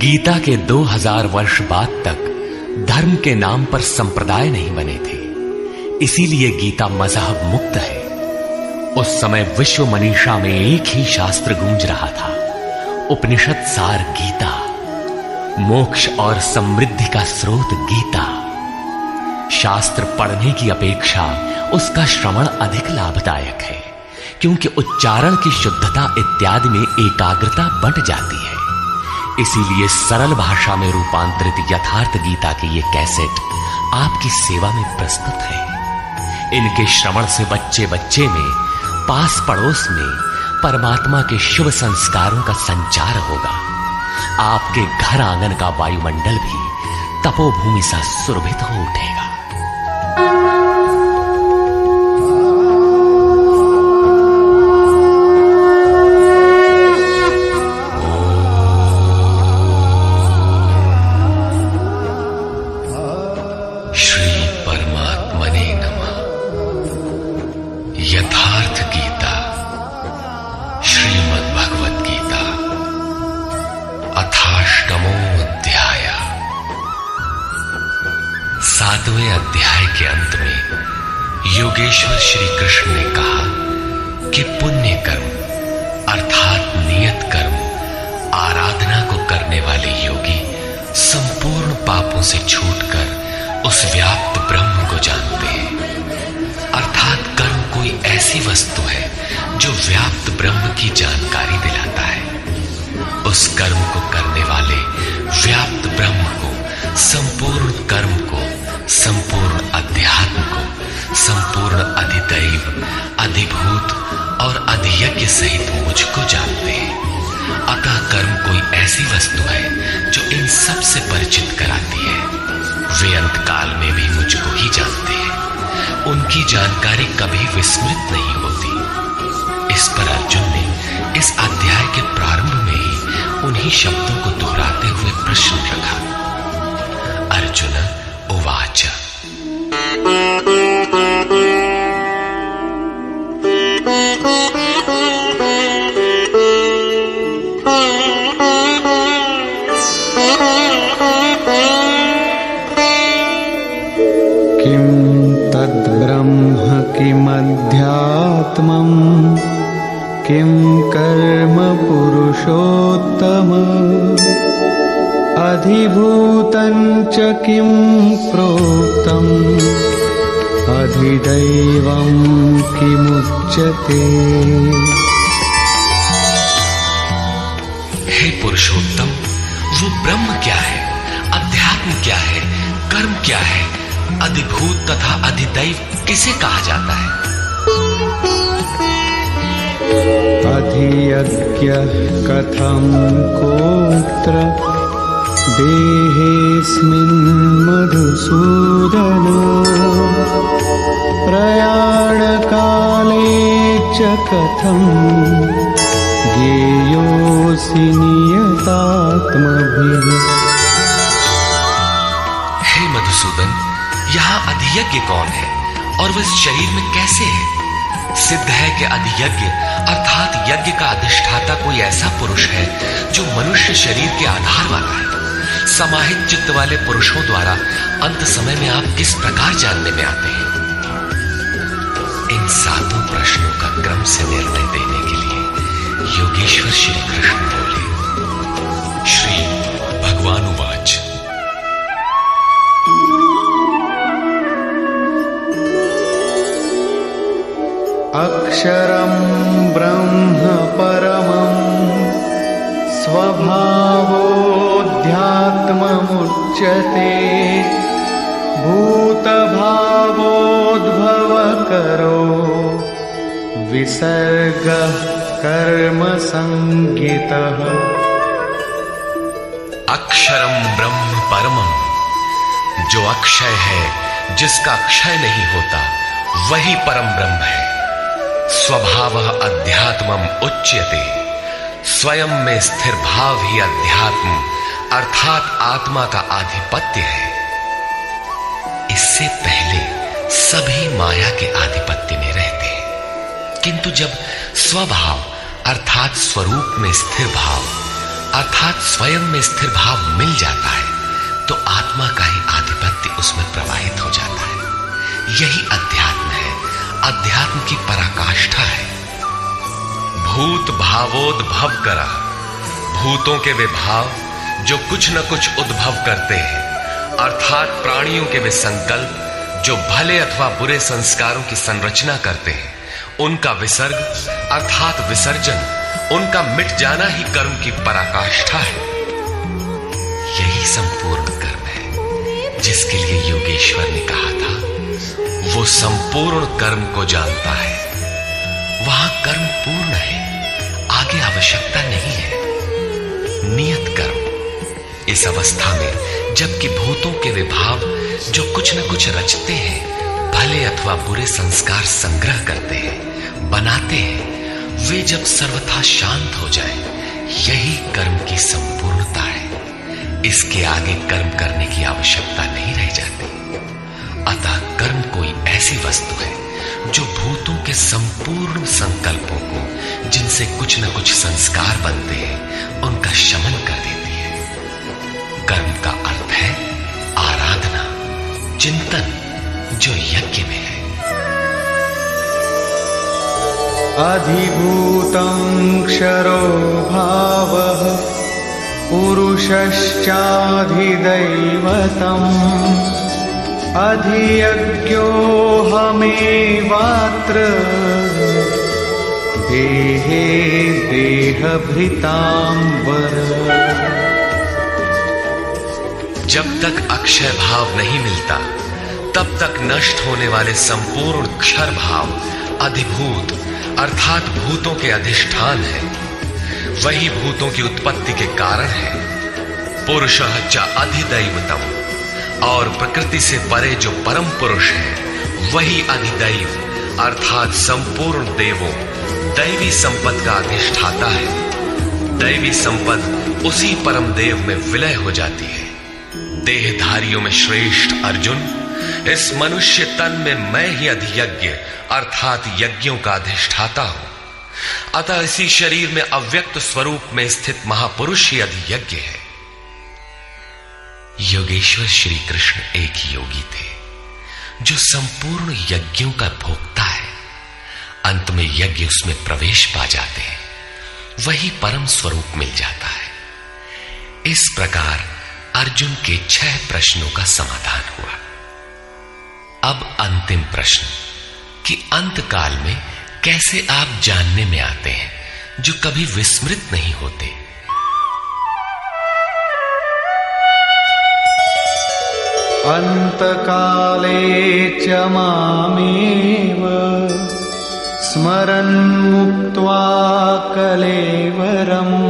गीता के 2000 वर्ष बाद तक धर्म के नाम पर संप्रदाय नहीं बने थे, इसीलिए गीता मजहब मुक्त है। उस समय विश्व मनीषा में एक ही शास्त्र गूंज रहा था, उपनिषद सार गीता, मोक्ष और समृद्धि का स्रोत गीता। शास्त्र पढ़ने की अपेक्षा उसका श्रवण अधिक लाभदायक है, क्योंकि उच्चारण की शुद्धता इत्यादि में एकाग्रता बंट जाती है। इसीलिए सरल भाषा में रूपांतरित यथार्थ गीता की ये कैसेट आपकी सेवा में प्रस्तुत है। इनके श्रवण से बच्चे बच्चे में, पास पड़ोस में परमात्मा के शुभ संस्कारों का संचार होगा। आपके घर आंगन का वायुमंडल भी तपोभूमि सा सुरभित हो उठेगा। यथार्थ गीता श्रीमद् भगवत गीता अथाष्टमो अध्याय। 7वें अध्याय के अंत में योगेश्वर श्री कृष्ण ने कहा कि पुण्य कर्म अर्थात नियत कर्म आराधना को करने वाले योगी संपूर्ण पापों से छूटकर उस व्याप्त ब्रह्म को जानते हैं। अर्थात कर्म कोई ऐसी वस्तु है जो व्याप्त ब्रह्म की जानकारी दिलाता है। उस कर्म को करने वाले व्याप्त ब्रह्म को, संपूर्ण कर्म को, संपूर्ण अध्यात्म को, संपूर्ण अधिदैव, अधिभूत और अधियज्ञ सहित मुझको जानते हैं। अतः कर्म कोई ऐसी वस्तु है जो इन सब से परिचित कराती है। वे अंतकाल में भी मुझको ही जानते हैं। उनकी जानकारी कभी विस्मृत नहीं होती। इस पर अर्जुन ने इस अध्याय के प्रारंभ में ही उन्हीं शब्दों को दोहराते हुए प्रश्न रखा। अर्जुन उवाच। किमध्यात्मं किं कर्म पुरुषोत्तम अधिभूतं च किं प्रोक्तम् अधिदैवं किमुच्यते। हे पुरुषोत्तम, वो ब्रह्म क्या है, अध्यात्म क्या है, कर्म क्या है, अधिभूत तथा अधिदैव किसे कहा जाता है? अधियज्ञः कथं कोत्र देहेऽस्मिन् मधुसूदन प्रयाणकाले च कथं ज्ञेयोऽसि नियतात्मभिः। हे मधुसूदन, यहाँ अधियज्ञ कौन है और वह इस शरीर में कैसे है? सिद्ध है कि अधियज्ञ अर्थात यज्ञ का अधिष्ठाता कोई ऐसा पुरुष है जो मनुष्य शरीर के आधार वाला है। समाहित चित्त वाले पुरुषों द्वारा अंत समय में आप किस प्रकार जानने में आते हैं? इन 7 प्रश्नों का क्रम से निर्णय देने के लिए योगेश्वर श्री कृष्ण बोले। श्री भगवान उवाच। अक्षरं ब्रह्म परमं स्वभावोऽध्यात्ममुच्यते भूतभावोद्भवकरो विसर्गः कर्म संज्ञितः। अक्षरम ब्रह्म परमम, जो अक्षय है, जिसका क्षय नहीं होता, वही परम ब्रह्म है। स्वभावः अध्यात्मम उच्यते, स्वयं में स्थिर भाव ही अध्यात्म अर्थात आत्मा का आधिपत्य है। इससे पहले सभी माया के आधिपत्य में रहते हैं, किंतु जब स्वभाव अर्थात स्वरूप में स्थिर भाव, अर्थात स्वयं में स्थिर भाव मिल जाता है तो आत्मा का ही आधिपत्य उसमें प्रवाहित हो जाता है। यही अध्यात्म है, अध्यात्म की पराकाष्ठा है। भूत भावोद्भव करा, भूतों के वे भाव जो कुछ न कुछ उद्भव करते हैं, अर्थात प्राणियों के वे संकल्प जो भले अथवा बुरे संस्कारों की संरचना करते हैं, उनका विसर्ग अर्थात विसर्जन, उनका मिट जाना ही कर्म की पराकाष्ठा है। यही संपूर्ण कर्म है जिसके लिए योगेश्वर ने कहा था, वो संपूर्ण कर्म को जानता है। वहां कर्म पूर्ण है, आगे आवश्यकता नहीं है। नियत कर्म। इस अवस्था में जबकि भूतों के विभाव जो कुछ न कुछ रचते हैं, भले अथवा बुरे संस्कार संग्रह करते हैं, बनाते हैं, वे जब सर्वथा शांत हो जाए, यही कर्म की संपूर्णता है। इसके आगे कर्म करने की आवश्यकता नहीं रह जाती। अतः कर्म कोई ऐसी वस्तु है जो भूतों के संपूर्ण संकल्पों को, जिनसे कुछ न कुछ संस्कार बनते हैं, उनका शमन कर देती है। कर्म का अर्थ है आराधना, चिंतन, जो यज्ञ में है। अधिभूतं क्षरो भावः पुरुषश्चाधिदैवतम् अधियज्ञो हमेवात्र देहे देहभृतांबर। जब तक अक्षय भाव नहीं मिलता, तब तक नष्ट होने वाले संपूर्ण क्षर भाव अधिभूत अर्थात भूतों के अधिष्ठान है। वही भूतों की उत्पत्ति के कारण है। पुरुषः च अधिदैवतम्, और प्रकृति से परे जो परम पुरुष है वही अधिदैव अर्थात संपूर्ण देवों, दैवी संपद का अधिष्ठाता है। दैवी संपद उसी परम देव में विलय हो जाती है। देहधारियों में श्रेष्ठ अर्जुन, इस मनुष्य तन में मैं ही अधियज्ञ अर्थात यज्ञों का अधिष्ठाता हूं। अतः इसी शरीर में अव्यक्त स्वरूप में स्थित महापुरुष ही अधियज्ञ है। योगेश्वर श्री कृष्ण एक योगी थे जो संपूर्ण यज्ञों का भोक्ता है। अंत में यज्ञ उसमें प्रवेश पा जाते हैं, वही परम स्वरूप मिल जाता है। इस प्रकार अर्जुन के 6 प्रश्नों का समाधान हुआ। अब अंतिम प्रश्न कि अंत काल में कैसे आप जानने में आते हैं जो कभी विस्मृत नहीं होते। अंतकाले च मामेव स्मरन् मुक्त्वा कलेवरम्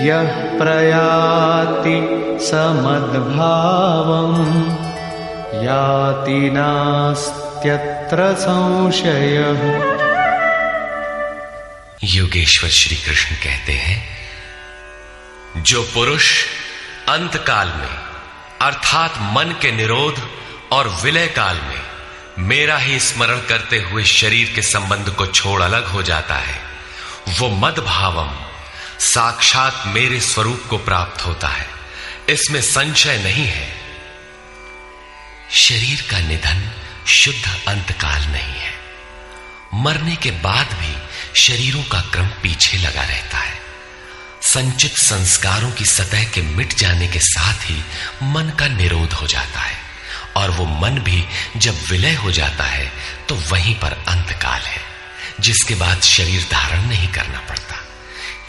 यः प्रयाति समद्भावम् याति नास्त्यत्र संशयः। योगेश्वर श्री कृष्ण कहते हैं, जो पुरुष अंतकाल में अर्थात मन के निरोध और विलय काल में मेरा ही स्मरण करते हुए शरीर के संबंध को छोड़ अलग हो जाता है, वो मद्भावम साक्षात मेरे स्वरूप को प्राप्त होता है। इसमें संशय नहीं है। शरीर का निधन शुद्ध अंतकाल नहीं है। मरने के बाद भी शरीरों का क्रम पीछे लगा रहता है। संचित संस्कारों की सतह के मिट जाने के साथ ही मन का निरोध हो जाता है, और वो मन भी जब विलय हो जाता है तो वहीं पर अंतकाल है, जिसके बाद शरीर धारण नहीं करना पड़ता।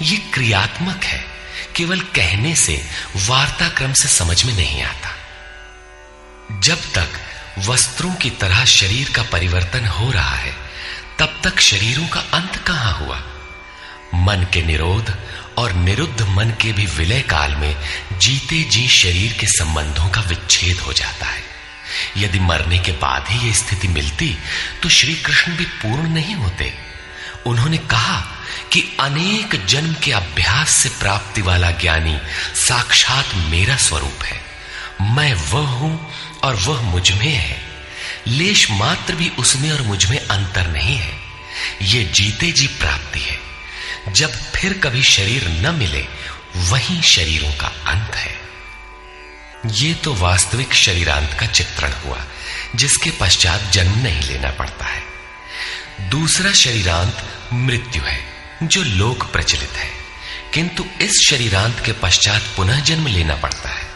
ये क्रियात्मक है, केवल कहने से वार्ता क्रम से समझ में नहीं आता। जब तक वस्त्रों की तरह शरीर का परिवर्तन हो रहा है, तब तक शरीरों का अंत कहां हुआ। मन के निरोध और निरुद्ध मन के भी विलय काल में जीते जी शरीर के संबंधों का विच्छेद हो जाता है। यदि मरने के बाद ही यह स्थिति मिलती तो श्री कृष्ण भी पूर्ण नहीं होते। उन्होंने कहा कि अनेक जन्म के अभ्यास से प्राप्ति वाला ज्ञानी साक्षात मेरा स्वरूप है। मैं वह हूं और वह मुझ में है। लेश मात्र भी उसमें और मुझ में अंतर नहीं है। यह जीते जी प्राप्ति है। जब फिर कभी शरीर न मिले वही शरीरों का अंत है। ये तो वास्तविक शरीरांत का चित्रण हुआ, जिसके पश्चात जन्म नहीं लेना पड़ता है। दूसरा शरीरांत मृत्यु है, जो लोक प्रचलित है, किंतु इस शरीरांत के पश्चात पुनः जन्म लेना पड़ता है।